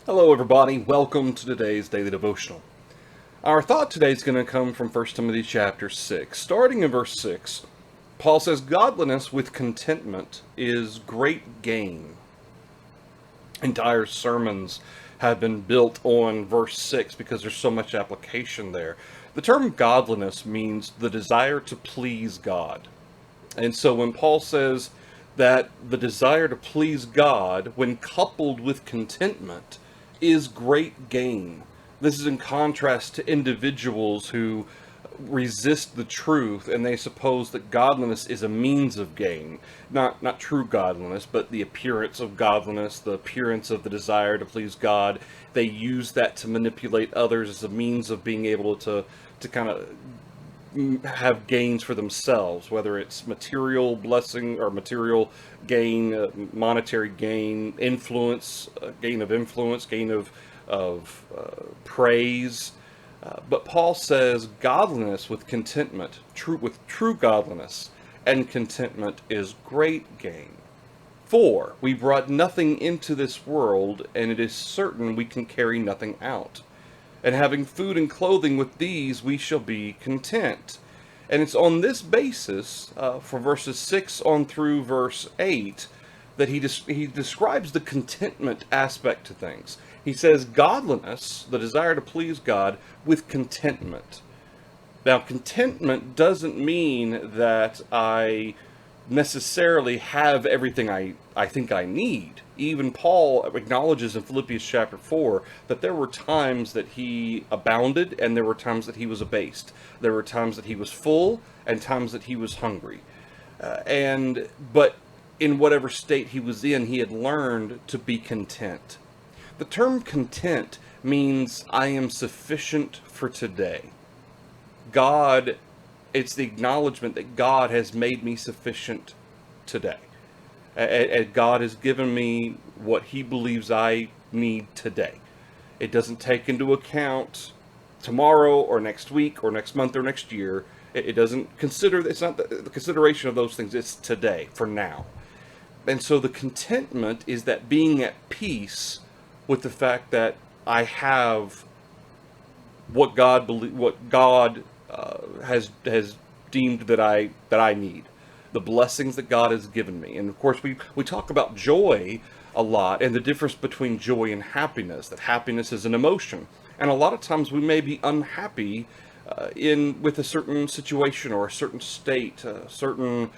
Hello, everybody. Welcome to today's daily devotional. Our thought today is going to come from 1 Timothy chapter 6. Starting in verse 6, Paul says, "Godliness with contentment is great gain." Entire sermons have been built on verse 6 because there's so much application there. The term godliness means the desire to please God. And so when Paul says that the desire to please God, when coupled with contentment, is great gain. This is in contrast to individuals who resist the truth and they suppose that godliness is a means of gain. Not true godliness, but the appearance of godliness, the appearance of the desire to please God. They use that to manipulate others as a means of being able to kind of have gains for themselves, whether it's material blessing or material gain, monetary gain, influence, gain of influence, gain of praise. But Paul says godliness with contentment, with true godliness and contentment is great gain. For we brought nothing into this world, and it is certain we can carry nothing out. And having food and clothing, with these we shall be content. And it's on this basis, from verses 6 on through verse 8, that he describes the contentment aspect to things. He says godliness, the desire to please God, with contentment. Now, contentment doesn't mean that I necessarily have everything I think I need. Even Paul acknowledges in Philippians chapter 4 that there were times that he abounded and there were times that he was abased. There were times that he was full and times that he was hungry. But in whatever state he was in, he had learned to be content. The term content means I am sufficient for today. God, it's the acknowledgement that God has made me sufficient today. And God has given me what he believes I need today. It doesn't take into account tomorrow or next week or next month or next year. It doesn't consider, it's not the consideration of those things. It's today, for now. And so the contentment is that being at peace with the fact that I have what God has deemed that I need, the blessings that God has given me. And of course, we talk about joy a lot and the difference between joy and happiness. That happiness is an emotion, and a lot of times we may be unhappy with a certain situation or a certain state, a certain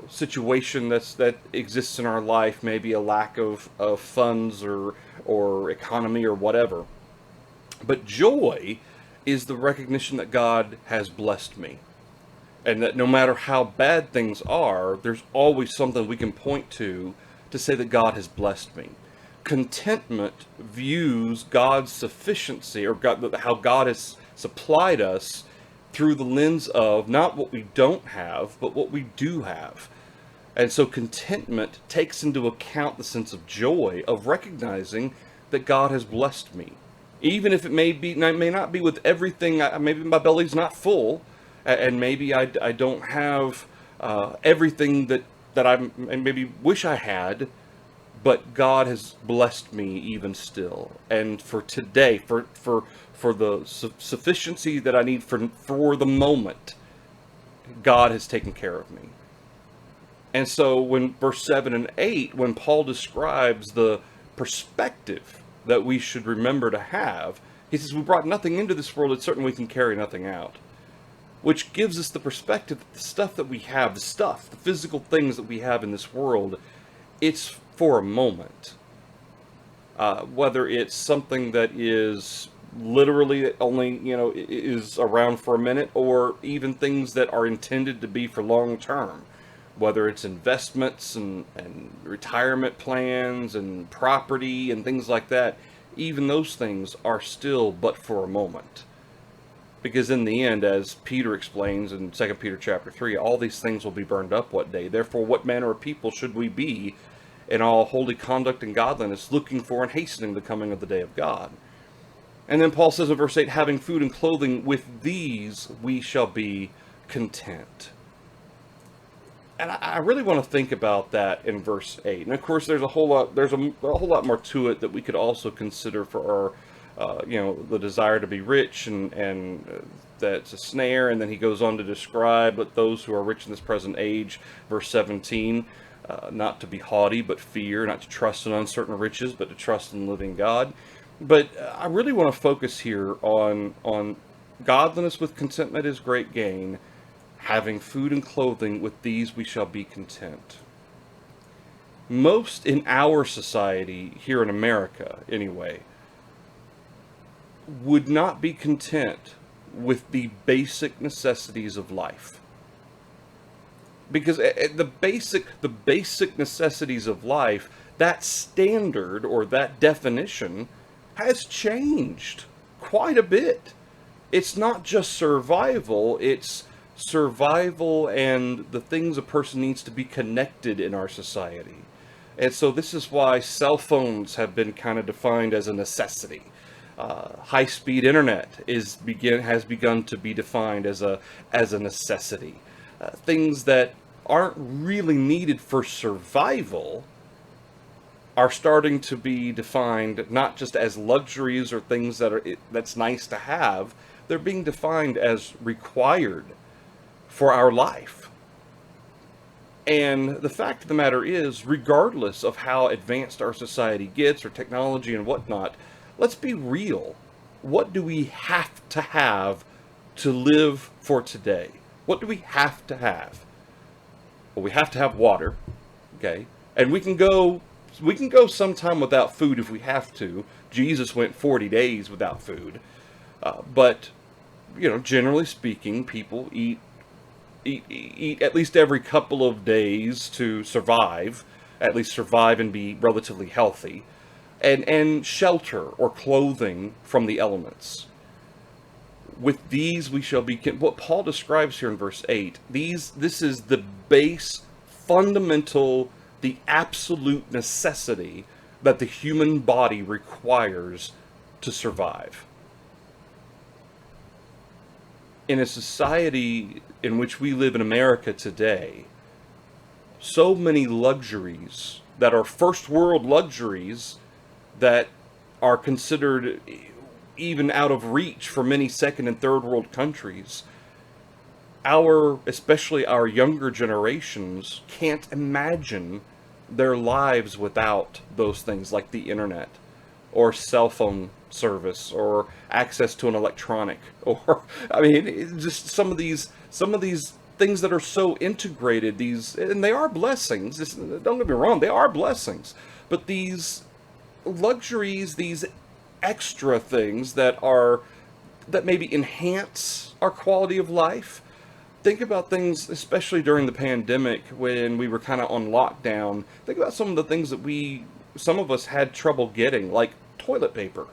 situation that exists in our life, maybe a lack of funds or economy or whatever. But joy is the recognition that God has blessed me, and that no matter how bad things are, there's always something we can point to say that God has blessed me. Contentment views God's sufficiency, or how God has supplied us, through the lens of not what we don't have, but what we do have. And so contentment takes into account the sense of joy of recognizing that God has blessed me. Even if it may not be with everything, maybe my belly's not full, and maybe I don't have everything that I maybe wish I had, but God has blessed me even still. And for today, for the sufficiency that I need for the moment, God has taken care of me. And so when verse 7 and 8, when Paul describes the perspective that we should remember to have, he says, we brought nothing into this world, it's certain we can carry nothing out. Which gives us the perspective that the stuff that we have, the physical things that we have in this world, it's for a moment. Whether it's something that is literally only, is around for a minute, or even things that are intended to be for long term. Whether it's investments and retirement plans and property and things like that, even those things are still but for a moment. Because in the end, as Peter explains in 2 Peter chapter 3, all these things will be burned up one day. Therefore, what manner of people should we be in all holy conduct and godliness, looking for and hastening the coming of the day of God? And then Paul says in verse 8, having food and clothing, with these we shall be content. And I really want to think about that in verse 8. And of course, there's a whole lot. There's a whole lot more to it that we could also consider for our, the desire to be rich, and that's a snare. And then he goes on to describe that those who are rich in this present age, verse 17, not to be haughty, but fear, not to trust in uncertain riches, but to trust in the living God. But I really want to focus here on godliness with contentment is great gain. Having food and clothing, with these we shall be content. Most in our society, here in America anyway, would not be content with the basic necessities of life. Because the basic necessities of life, that standard or that definition has changed quite a bit. It's not just survival, it's survival and the things a person needs to be connected in our society. And so this is why cell phones have been kind of defined as a necessity. High-speed internet has begun to be defined as a necessity. Things that aren't really needed for survival are starting to be defined not just as luxuries or things that's nice to have. They're being defined as required for our life. And the fact of the matter is, regardless of how advanced our society gets or technology and whatnot, let's be real. What do we have to live for today? What do we have to have? Well, we have to have water, okay? And we can go sometime without food if we have to. Jesus went 40 days without food. But generally speaking, people eat at least every couple of days to survive, at least survive and be relatively healthy, and shelter or clothing from the elements. With these we shall be, what Paul describes here in verse 8, this is the base, fundamental, the absolute necessity that the human body requires to survive. In a society in which we live in America today, so many luxuries that are first world luxuries that are considered even out of reach for many second and third world countries, especially our younger generations can't imagine their lives without those things like the internet or cell phone service or access to an electronic, or just some of these things that are so integrated, and they are blessings. Don't get me wrong, they are blessings, but these luxuries, these extra things that maybe enhance our quality of life. Think about things, especially during the pandemic when we were kind of on lockdown. Think about some of the things that some of us had trouble getting, like toilet paper.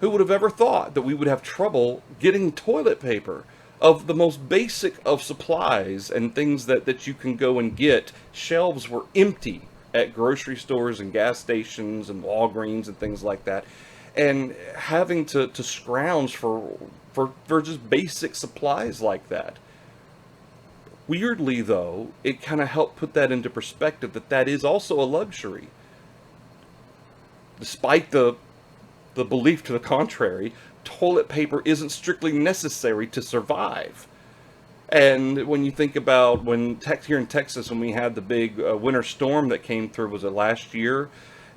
Who would have ever thought that we would have trouble getting toilet paper? Of the most basic of supplies and things that you can go and get, shelves were empty at grocery stores and gas stations and Walgreens and things like that. And having to scrounge for just basic supplies like that. Weirdly, though, it kind of helped put that into perspective that is also a luxury. Despite the belief to the contrary, toilet paper isn't strictly necessary to survive. And when you think about here in Texas, when we had the big winter storm that came through, was it last year?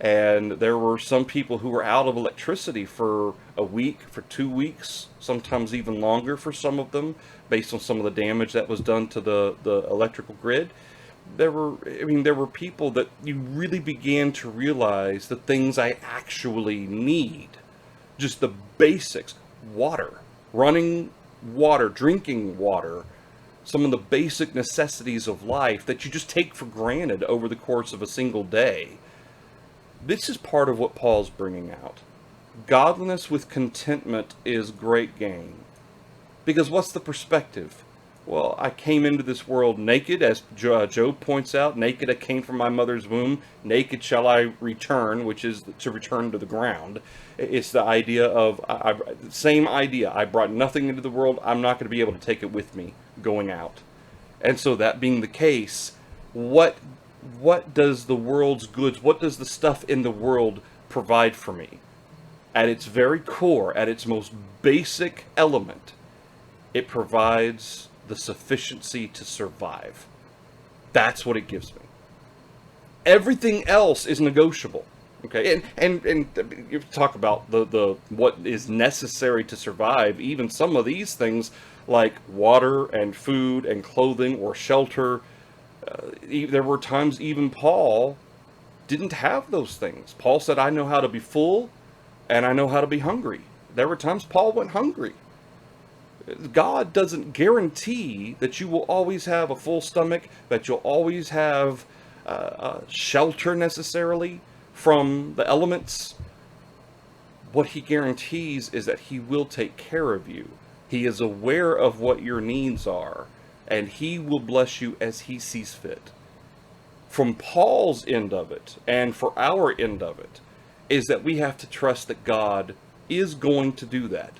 And there were some people who were out of electricity for a week, for 2 weeks, sometimes even longer for some of them, based on some of the damage that was done to the electrical grid. There were people that you really began to realize the things I actually need. Just the basics. Water. Running water. Drinking water. Some of the basic necessities of life that you just take for granted over the course of a single day. This is part of what Paul's bringing out. Godliness with contentment is great gain. Because what's the perspective? Well, I came into this world naked, as Job points out. Naked I came from my mother's womb. Naked shall I return, which is to return to the ground. It's the idea of, same idea. I brought nothing into the world. I'm not going to be able to take it with me going out. And so that being the case, What what does the world's goods, what does the stuff in the world provide for me? At its very core, at its most basic element, it provides the sufficiency to survive. That's what it gives me. Everything else is negotiable. Okay, and you talk about the what is necessary to survive. Even some of these things like water and food and clothing or shelter. There were times even Paul didn't have those things. Paul said, "I know how to be full, and I know how to be hungry." There were times Paul went hungry. God doesn't guarantee that you will always have a full stomach, that you'll always have shelter necessarily from the elements. What he guarantees is that he will take care of you. He is aware of what your needs are, and he will bless you as he sees fit. From Paul's end of it, and for our end of it, is that we have to trust that God is going to do that.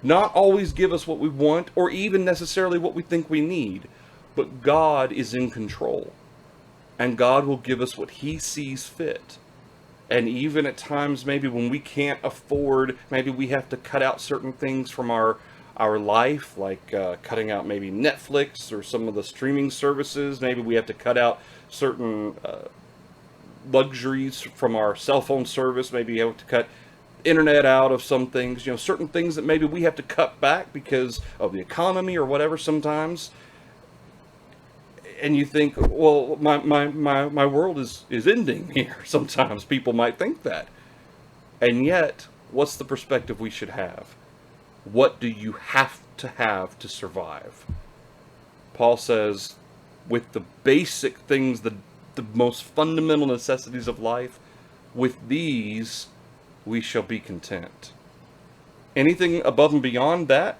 Not always give us what we want, or even necessarily what we think we need, but God is in control. And God will give us what he sees fit. And even at times, maybe when we can't afford, maybe we have to cut out certain things from our life, like cutting out maybe Netflix or some of the streaming services. Maybe we have to cut out certain luxuries from our cell phone service. Maybe we have to cut internet out of some things. Certain things that maybe we have to cut back because of the economy or whatever sometimes. And you think, well, my world is ending here. Sometimes people might think that. And yet, what's the perspective we should have? What do you have to survive? Paul says, with the basic things, the most fundamental necessities of life, with these we shall be content. Anything above and beyond that,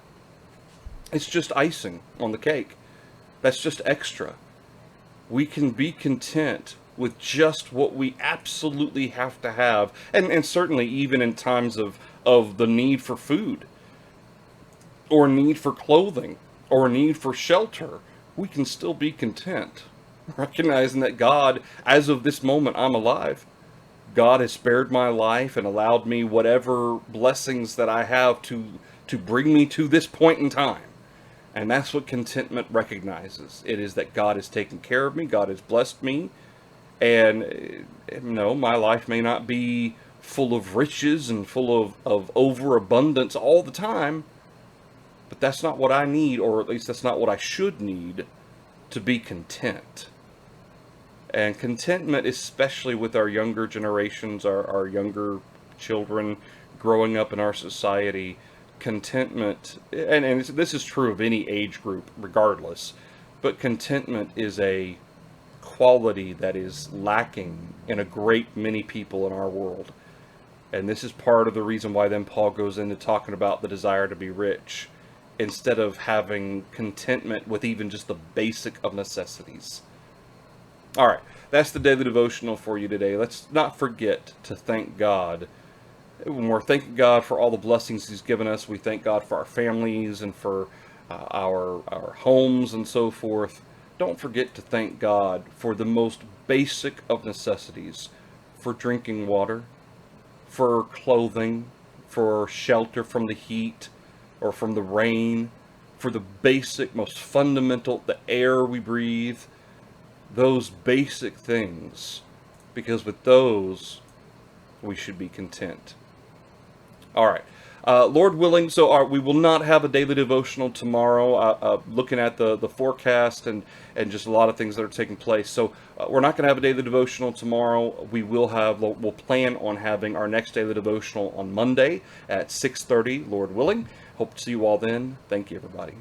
it's just icing on the cake. That's just extra. We can be content with just what we absolutely have to have. And certainly even in times of the need for food, or need for clothing, or need for shelter, we can still be content. Recognizing that God, as of this moment, I'm alive. God has spared my life and allowed me whatever blessings that I have to bring me to this point in time. And that's what contentment recognizes. It is that God has taken care of me, God has blessed me, and my life may not be full of riches and full of overabundance all the time, but that's not what I need, or at least that's not what I should need to be content. And contentment, especially with our younger generations, our younger children growing up in our society, contentment, and this is true of any age group regardless, but contentment is a quality that is lacking in a great many people in our world. And this is part of the reason why then Paul goes into talking about the desire to be rich, instead of having contentment with even just the basic of necessities. All right, that's the daily devotional for you today. Let's not forget to thank God. When we're thanking God for all the blessings he's given us, we thank God for our families and for our homes and so forth. Don't forget to thank God for the most basic of necessities, for drinking water, for clothing, for shelter from the heat or from the rain, for the basic, most fundamental, the air we breathe, those basic things, because with those we should be content. All right. Lord willing, we will not have a daily devotional tomorrow, looking at the forecast and just a lot of things that are taking place. So we're not going to have a daily devotional tomorrow. We'll plan on having our next daily devotional on Monday at 6:30, Lord willing. Hope to see you all then. Thank you, everybody.